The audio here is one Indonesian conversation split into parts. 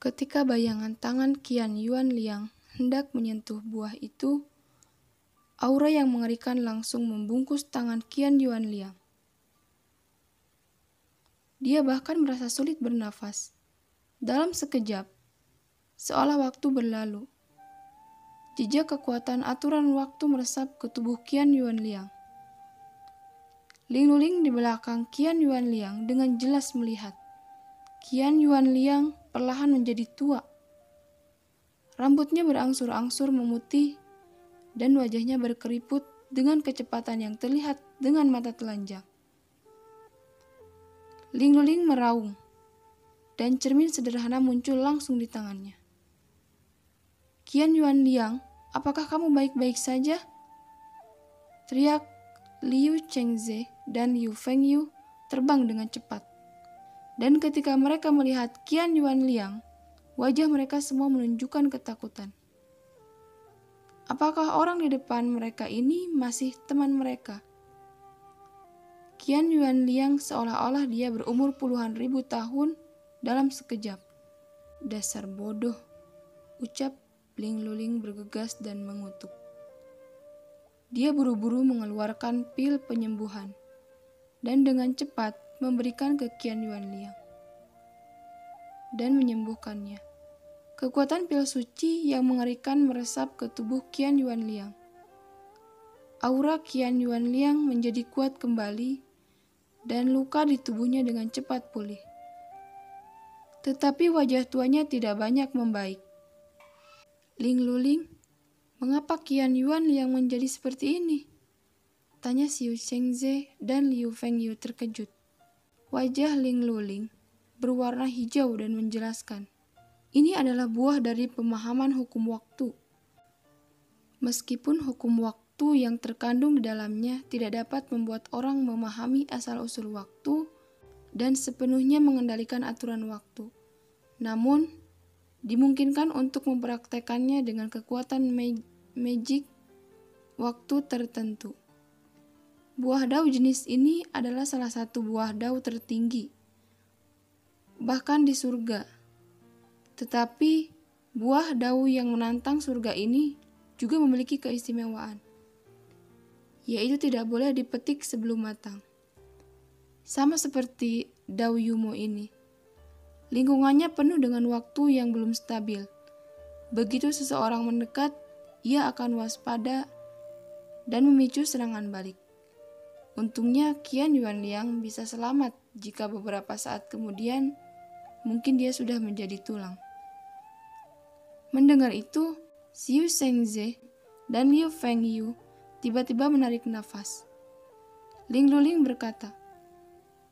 Ketika bayangan tangan Qian Yuanliang hendak menyentuh buah itu, aura yang mengerikan langsung membungkus tangan Qian Yuanliang. Dia bahkan merasa sulit bernafas. Dalam sekejap, seolah waktu berlalu, jejak kekuatan aturan waktu meresap ke tubuh Qian Yuanliang. Ling Luling di belakang Qian Yuanliang dengan jelas melihat Qian Yuanliang perlahan menjadi tua. Rambutnya berangsur-angsur memutih dan wajahnya berkeriput dengan kecepatan yang terlihat dengan mata telanjang. Ling Luling meraung, dan cermin sederhana muncul langsung di tangannya. "Qian Yuanliang, apakah kamu baik-baik saja?" teriak Liu Chengze dan Liu Fengyu terbang dengan cepat. Dan ketika mereka melihat Qian Yuanliang, wajah mereka semua menunjukkan ketakutan. Apakah orang di depan mereka ini masih teman mereka? Qian Yuanliang seolah-olah dia berumur puluhan ribu tahun dalam sekejap. "Dasar bodoh," ucap Ling Luling bergegas dan mengutuk. Dia buru-buru mengeluarkan pil penyembuhan dan dengan cepat memberikan ke Qian Yuanliang dan menyembuhkannya. Kekuatan pil suci yang mengerikan meresap ke tubuh Qian Yuanliang. Aura Qian Yuanliang menjadi kuat kembali dan luka di tubuhnya dengan cepat pulih. Tetapi wajah tuanya tidak banyak membaik. "Ling Luling, mengapa Qian Yuanliang menjadi seperti ini?" tanya Liu Chengze dan Liu Fengyu terkejut. Wajah Ling Luling berwarna hijau dan menjelaskan, "Ini adalah buah dari pemahaman hukum waktu. Meskipun hukum waktu yang terkandung di dalamnya tidak dapat membuat orang memahami asal-usul waktu dan sepenuhnya mengendalikan aturan waktu, namun dimungkinkan untuk mempraktekannya dengan kekuatan magic waktu tertentu. Buah dao jenis ini adalah salah satu buah dao tertinggi, bahkan di surga. Tetapi buah dao yang menantang surga ini juga memiliki keistimewaan, yaitu tidak boleh dipetik sebelum matang. Sama seperti dao Yumo ini, lingkungannya penuh dengan waktu yang belum stabil. Begitu seseorang mendekat, ia akan waspada dan memicu serangan balik. Untungnya Qian Yuanliang bisa selamat jika beberapa saat kemudian mungkin dia sudah menjadi tulang." Mendengar itu, Liu Chengze dan Liu Fengyu tiba-tiba menarik nafas. Ling Luling berkata,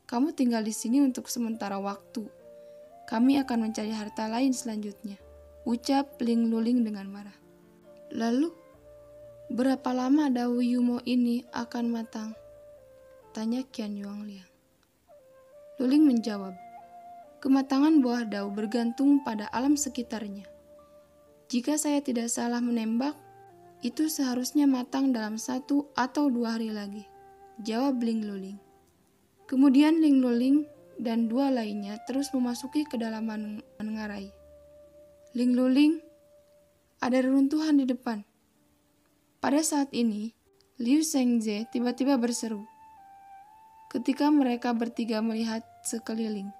"Kamu tinggal di sini untuk sementara waktu. Kami akan mencari harta lain selanjutnya," ucap Ling Luling dengan marah. "Lalu, berapa lama dao Yumo ini akan matang?" tanya Qian Yuanliang. Luling menjawab, "Kematangan buah dao bergantung pada alam sekitarnya. Jika saya tidak salah menembak, itu seharusnya matang dalam 1 atau 2 hari lagi," jawab Ling Luling. Kemudian Ling Luling dan 2 lainnya terus memasuki kedalaman menengarai. "Ling Luling, ada reruntuhan di depan." Pada saat ini, Liu Chengze tiba-tiba berseru. Ketika mereka bertiga melihat sekeliling,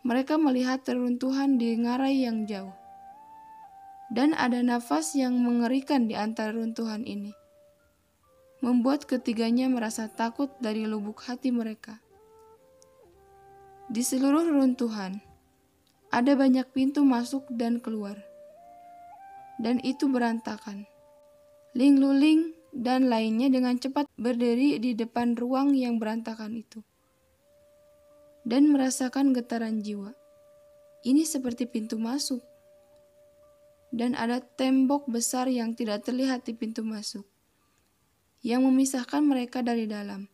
mereka melihat reruntuhan di ngarai yang jauh. Dan ada nafas yang mengerikan di antara runtuhan ini, membuat ketiganya merasa takut dari lubuk hati mereka. Di seluruh runtuhan, ada banyak pintu masuk dan keluar, dan itu berantakan. Ling Luling dan lainnya dengan cepat berdiri di depan ruang yang berantakan itu, dan merasakan getaran jiwa. Ini seperti pintu masuk. Dan ada tembok besar yang tidak terlihat di pintu masuk, yang memisahkan mereka dari dalam.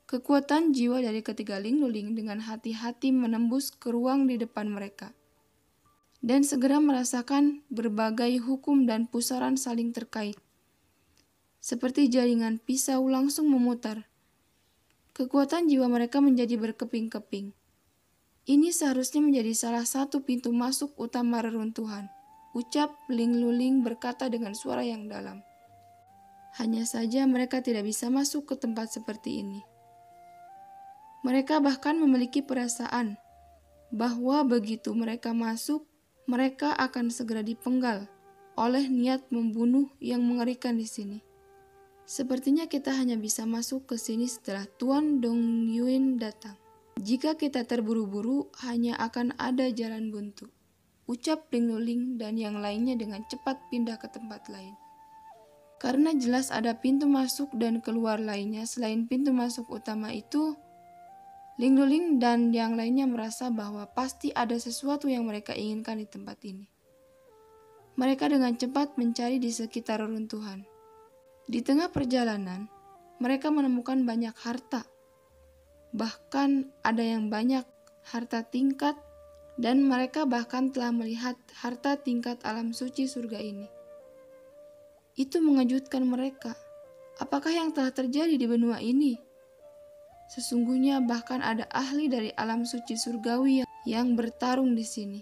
Kekuatan jiwa dari ketiga Ling Luling dengan hati-hati menembus ke ruang di depan mereka, dan segera merasakan berbagai hukum dan pusaran saling terkait. Seperti jaringan pisau langsung memutar. Kekuatan jiwa mereka menjadi berkeping-keping. Ini seharusnya menjadi salah satu pintu masuk utama reruntuhan, ucap Ling Luling berkata dengan suara yang dalam. Hanya saja mereka tidak bisa masuk ke tempat seperti ini. Mereka bahkan memiliki perasaan bahwa begitu mereka masuk, mereka akan segera dipenggal oleh niat membunuh yang mengerikan di sini. Sepertinya kita hanya bisa masuk ke sini setelah Tuan Dong Yuin datang. Jika kita terburu-buru, hanya akan ada jalan buntu, ucap Ling Luling dan yang lainnya dengan cepat pindah ke tempat lain. Karena jelas ada pintu masuk dan keluar lainnya selain pintu masuk utama itu, Ling Luling dan yang lainnya merasa bahwa pasti ada sesuatu yang mereka inginkan di tempat ini. Mereka dengan cepat mencari di sekitar reruntuhan. Di tengah perjalanan, mereka menemukan banyak harta. Bahkan ada yang banyak harta tingkat dan mereka bahkan telah melihat harta tingkat alam suci surga ini. Itu mengejutkan mereka. Apakah yang telah terjadi di benua ini? Sesungguhnya bahkan ada ahli dari alam suci surgawi yang bertarung di sini.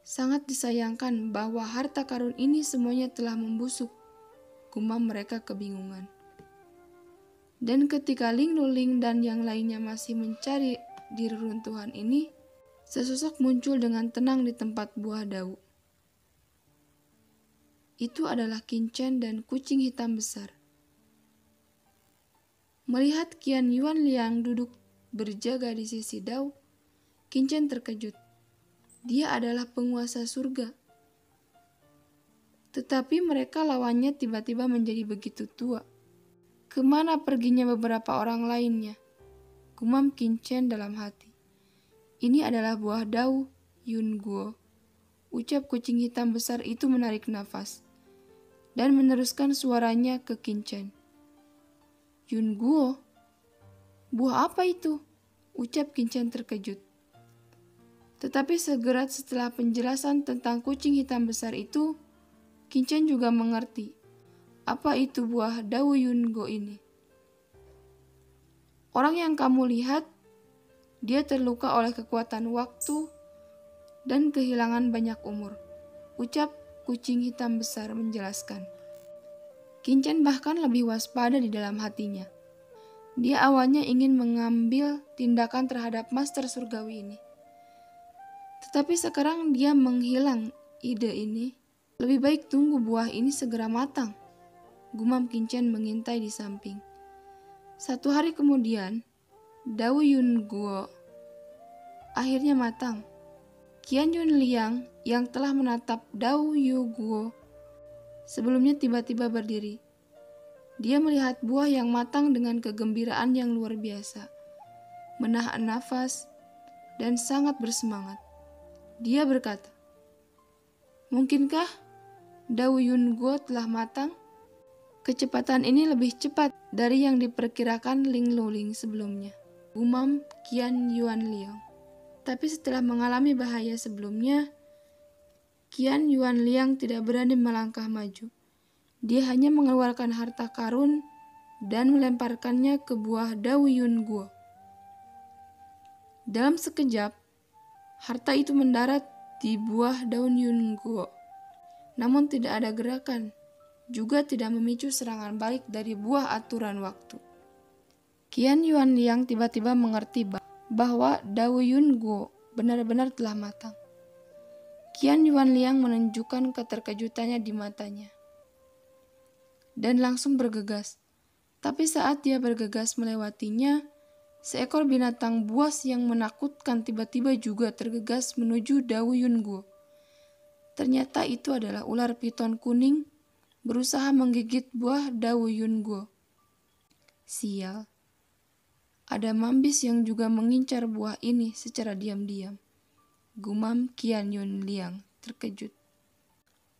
Sangat disayangkan bahwa harta karun ini semuanya telah membusuk, gumam mereka kebingungan. Dan ketika Ling Luling dan yang lainnya masih mencari di reruntuhan ini, sesosok muncul dengan tenang di tempat buah dau. Itu adalah Qichen dan kucing hitam besar. Melihat Qian Yuan Liang duduk berjaga di sisi dau, Qichen terkejut. Dia adalah penguasa surga. Tetapi mereka lawannya tiba-tiba menjadi begitu tua. Kemana perginya beberapa orang lainnya? Gumam Qichen dalam hati. Ini adalah buah dau Yun Guo. Ucap kucing hitam besar itu menarik nafas dan meneruskan suaranya ke Qichen. Yun Guo? Buah apa itu? Ucap Qichen terkejut. Tetapi segera setelah penjelasan tentang kucing hitam besar itu, Qichen juga mengerti apa itu buah dau Yun Guo ini. Orang yang kamu lihat, dia terluka oleh kekuatan waktu dan kehilangan banyak umur, ucap kucing hitam besar menjelaskan. Qichen bahkan lebih waspada di dalam hatinya. Dia awalnya ingin mengambil tindakan terhadap master surgawi ini. Tetapi sekarang dia menghilang ide ini. Lebih baik tunggu buah ini segera matang. Gumam Qichen mengintai di samping. 1 hari kemudian, dau Yun Guo akhirnya matang. Qian Yun Liang yang telah menatap dau Yu Guo sebelumnya tiba-tiba berdiri. Dia melihat buah yang matang dengan kegembiraan yang luar biasa, menahan nafas, dan sangat bersemangat. Dia berkata, "Mungkinkah dau Yun Guo telah matang?" Kecepatan ini lebih cepat dari yang diperkirakan Ling Luling sebelumnya, gumam Qian Yuan Liang. Tapi setelah mengalami bahaya sebelumnya, Qian Yuan Liang tidak berani melangkah maju. Dia hanya mengeluarkan harta karun dan melemparkannya ke buah dau Yun Guo. Dalam sekejap, harta itu mendarat di buah daun Yun Guo. Namun tidak ada gerakan, juga tidak memicu serangan balik dari buah aturan waktu. Qian Yuan Liang tiba-tiba mengerti bahwa dau Yun Guo benar-benar telah matang. Qian Yuan Liang menunjukkan keterkejutannya di matanya dan langsung bergegas. Tapi saat dia bergegas melewatinya, seekor binatang buas yang menakutkan tiba-tiba juga tergegas menuju dau Yun Guo. Ternyata itu adalah ular piton kuning berusaha menggigit buah dau Yun Guo. Sial. Ada mambis yang juga mengincar buah ini secara diam-diam. Gumam Qian Yuan Liang terkejut.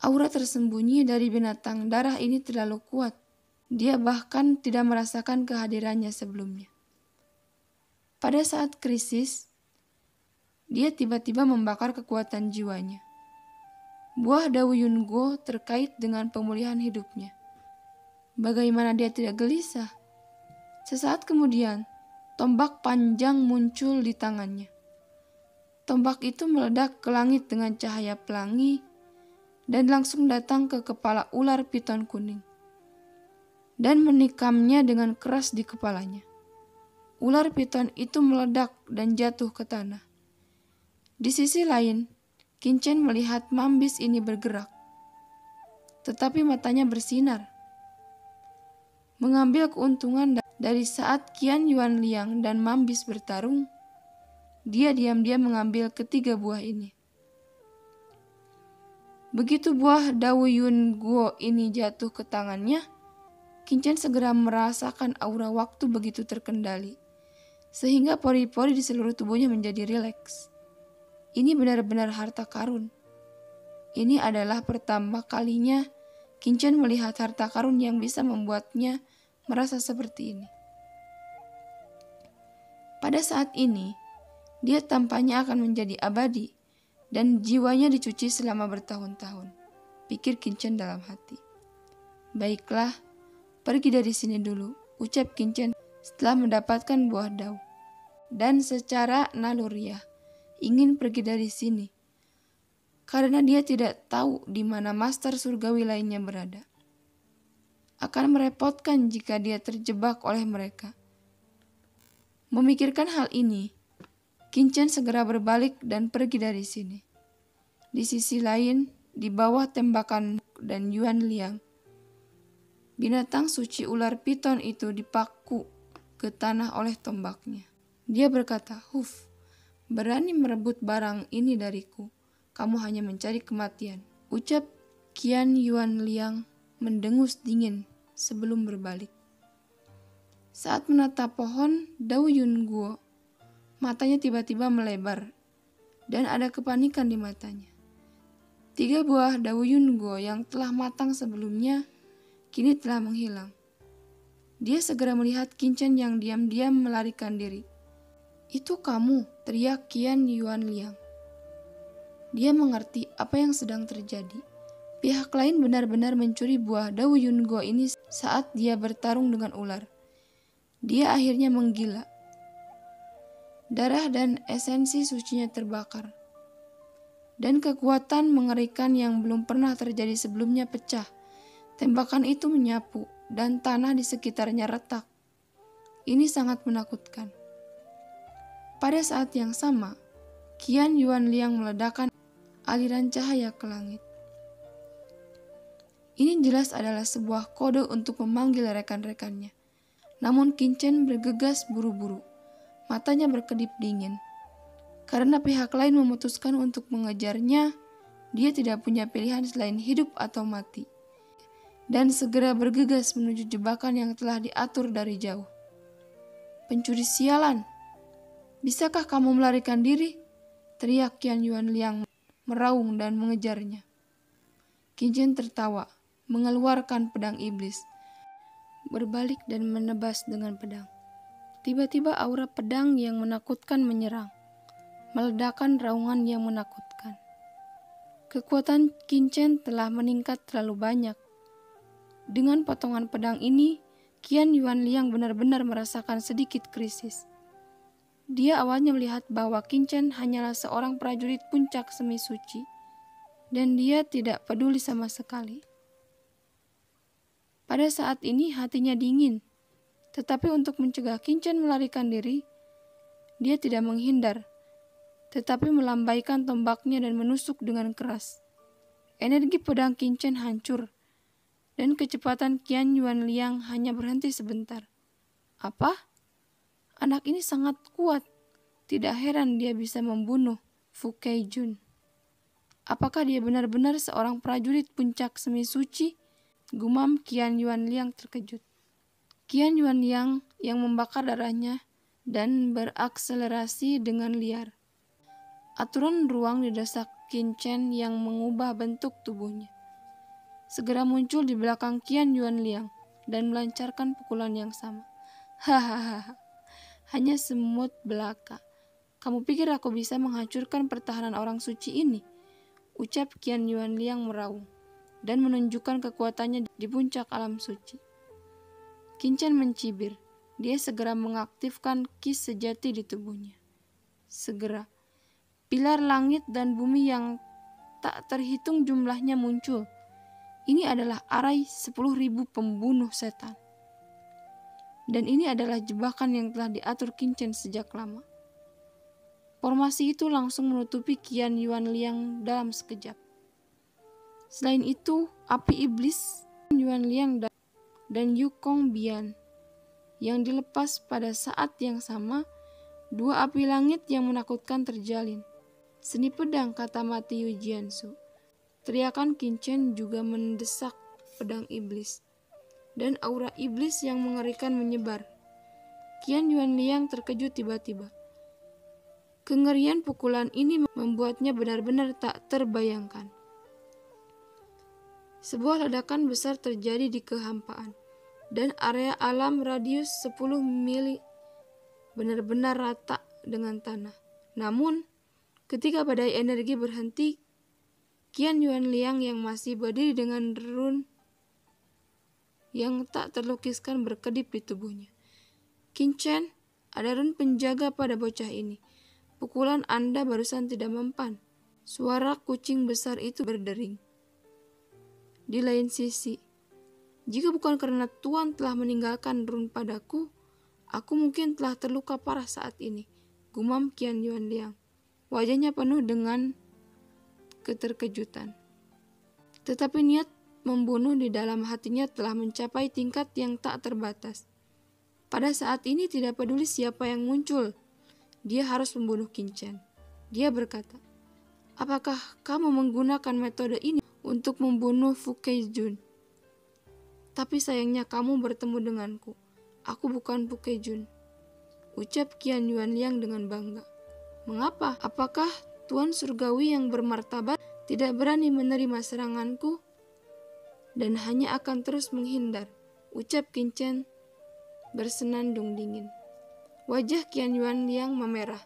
Aura tersembunyi dari binatang darah ini terlalu kuat. Dia bahkan tidak merasakan kehadirannya sebelumnya. Pada saat krisis, dia tiba-tiba membakar kekuatan jiwanya. Buah dau Yun Guo terkait dengan pemulihan hidupnya. Bagaimana dia tidak gelisah? Sesaat kemudian, tombak panjang muncul di tangannya. Tombak itu meledak ke langit dengan cahaya pelangi dan langsung datang ke kepala ular piton kuning dan menikamnya dengan keras di kepalanya. Ular piton itu meledak dan jatuh ke tanah. Di sisi lain, Qin melihat Mambis ini bergerak, tetapi matanya bersinar. Mengambil keuntungan dari saat Qian Yuanliang dan Mambis bertarung, dia diam-diam mengambil ketiga buah ini. Begitu buah Dao Yun Guo ini jatuh ke tangannya, Qin segera merasakan aura waktu begitu terkendali, sehingga pori-pori di seluruh tubuhnya menjadi rileks. Ini benar-benar harta karun. Ini adalah pertama kalinya Qin melihat harta karun yang bisa membuatnya merasa seperti ini. Pada saat ini, dia tampaknya akan menjadi abadi dan jiwanya dicuci selama bertahun-tahun, pikir Qin dalam hati. Baiklah, pergi dari sini dulu, ucap Qin setelah mendapatkan buah Dao. Dan secara naluriah ingin pergi dari sini, karena dia tidak tahu di mana master surgawi lainnya berada. Akan merepotkan jika dia terjebak oleh mereka. Memikirkan hal ini, Qin segera berbalik dan pergi dari sini. Di sisi lain, di bawah tembakan dan Yuanliang, binatang suci ular piton itu dipaku ke tanah oleh tombaknya. Dia berkata, "Huf, berani merebut barang ini dariku. Kamu hanya mencari kematian," ucap Qian Yuanliang mendengus dingin sebelum berbalik. Saat menatap pohon Dao Yun Guo, matanya tiba-tiba melebar dan ada kepanikan di matanya. 3 buah Dao Yun Guo yang telah matang sebelumnya kini telah menghilang. Dia segera melihat Qin yang diam-diam melarikan diri. "Itu kamu," teriak Qian Yuanliang. Dia mengerti apa yang sedang terjadi. Pihak lain benar-benar mencuri buah Dao Yun Guo ini saat dia bertarung dengan ular. Dia akhirnya menggila. Darah dan esensi sucinya terbakar. Dan kekuatan mengerikan yang belum pernah terjadi sebelumnya pecah. Tembakan itu menyapu dan tanah di sekitarnya retak. Ini sangat menakutkan. Pada saat yang sama, Qian Yuanliang meledakkan aliran cahaya ke langit. Ini jelas adalah sebuah kode untuk memanggil rekan-rekannya. Namun Qin bergegas buru-buru. Matanya berkedip dingin. Karena pihak lain memutuskan untuk mengejarnya, dia tidak punya pilihan selain hidup atau mati. Dan segera bergegas menuju jebakan yang telah diatur dari jauh. "Pencuri sialan! Bisakah kamu melarikan diri?" teriak Qian Yuanliang meraung dan mengejarnya. Qin tertawa, mengeluarkan pedang iblis, berbalik dan menebas dengan pedang. Tiba-tiba aura pedang yang menakutkan menyerang, meledakkan raungan yang menakutkan. Kekuatan Qin telah meningkat terlalu banyak. Dengan potongan pedang ini, Qian Yuanliang benar-benar merasakan sedikit krisis. Dia awalnya melihat bahwa Qin hanyalah seorang prajurit puncak semi suci, dan dia tidak peduli sama sekali. Pada saat ini hatinya dingin, tetapi untuk mencegah Qin melarikan diri, dia tidak menghindar, tetapi melambaikan tombaknya dan menusuk dengan keras. Energi pedang Qin hancur, dan kecepatan Qian Yuanliang hanya berhenti sebentar. Apa? Anak ini sangat kuat. Tidak heran dia bisa membunuh Fu Keijun. Apakah dia benar-benar seorang prajurit puncak semi suci? Gumam Qian Yuanliang terkejut. Qian Yuanliang yang membakar darahnya dan berakselerasi dengan liar. Aturan ruang didesak Qin yang mengubah bentuk tubuhnya. Segera muncul di belakang Qian Yuanliang dan melancarkan pukulan yang sama. Hahaha, hanya semut belaka. Kamu pikir aku bisa menghancurkan pertahanan orang suci ini? Ucap Qian Yuanliang meraung dan menunjukkan kekuatannya di puncak alam suci. Qin mencibir. Dia segera mengaktifkan ki sejati di tubuhnya. Segera, pilar langit dan bumi yang tak terhitung jumlahnya muncul. Ini adalah arai 10.000 pembunuh setan. Dan ini adalah jebakan yang telah diatur Qinchen sejak lama. Formasi itu langsung menutupi Qian Yuanliang dalam sekejap. Selain itu, api iblis Yuanliang dan Yukong Bian yang dilepas pada saat yang sama, dua api langit yang menakutkan terjalin. Seni pedang, kata mati Yu Jiansu. Teriakan Qinchen juga mendesak pedang iblis. Dan aura iblis yang mengerikan menyebar. Qian Yuanliang terkejut tiba-tiba. Kengerian pukulan ini membuatnya benar-benar tak terbayangkan. Sebuah ledakan besar terjadi di kehampaan. Dan area alam radius 10 mili benar-benar rata dengan tanah. Namun, ketika badai energi berhenti, Qian Yuanliang yang masih berdiri dengan rune yang tak terlukiskan berkedip di tubuhnya. Qinchen, ada rune penjaga pada bocah ini. Pukulan Anda barusan tidak mempan. Suara kucing besar itu berdering. Di lain sisi, jika bukan karena Tuan telah meninggalkan rune padaku, aku mungkin telah terluka parah saat ini, gumam Qian Yuanliang. Wajahnya penuh dengan keterkejutan. Tetapi niat membunuh di dalam hatinya telah mencapai tingkat yang tak terbatas. Pada saat ini tidak peduli siapa yang muncul, dia harus membunuh Qinchen. Dia berkata, apakah kamu menggunakan metode ini untuk membunuh Fu Keijun? Tapi sayangnya kamu bertemu denganku. Aku bukan Fu Keijun, ucap Qian Yuanliang dengan bangga. Mengapa? Apakah Tuan Surgawi yang bermartabat tidak berani menerima seranganku dan hanya akan terus menghindar, ucap Qinchen bersenandung dingin. Wajah Qian Yuanliang memerah,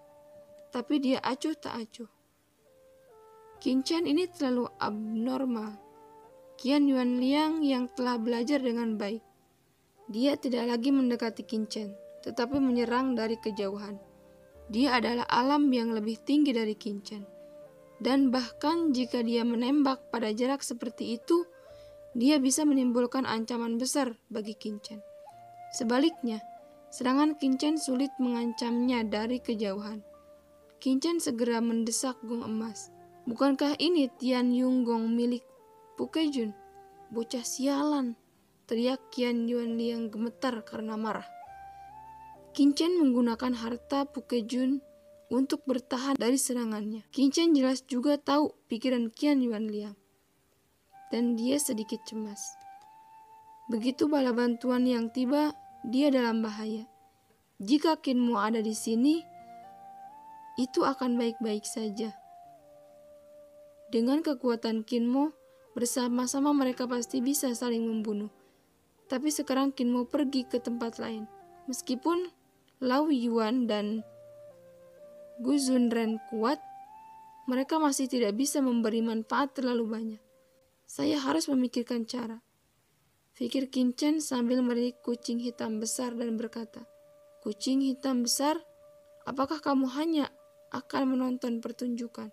tapi dia acuh tak acuh. Qinchen ini terlalu abnormal. Qian Yuanliang yang telah belajar dengan baik. Dia tidak lagi mendekati Qinchen, tetapi menyerang dari kejauhan. Dia adalah alam yang lebih tinggi dari Qinchen. Dan bahkan jika dia menembak pada jarak seperti itu, dia bisa menimbulkan ancaman besar bagi Qinchen. Sebaliknya, serangan Qinchen sulit mengancamnya dari kejauhan. Qinchen segera mendesak gong emas. Bukankah ini Tian Yung Gong milik Fu Keijun? Bocah sialan, teriak Qian Yuanliang gemetar karena marah. Qinchen menggunakan harta Fu Keijun untuk bertahan dari serangannya. Qinchen jelas juga tahu pikiran Qian Yuanliang. Dan dia sedikit cemas. Begitu bala bantuan yang tiba, dia dalam bahaya. Jika Qin Mo ada di sini, itu akan baik-baik saja. Dengan kekuatan Qin Mo, bersama-sama mereka pasti bisa saling membunuh. Tapi sekarang Qin Mo pergi ke tempat lain. Meskipun Lao Yuan dan Gu Zunren kuat, mereka masih tidak bisa memberi manfaat terlalu banyak. Saya harus memikirkan cara, pikir Qinchen sambil melirik kucing hitam besar dan berkata, kucing hitam besar, apakah kamu hanya akan menonton pertunjukan?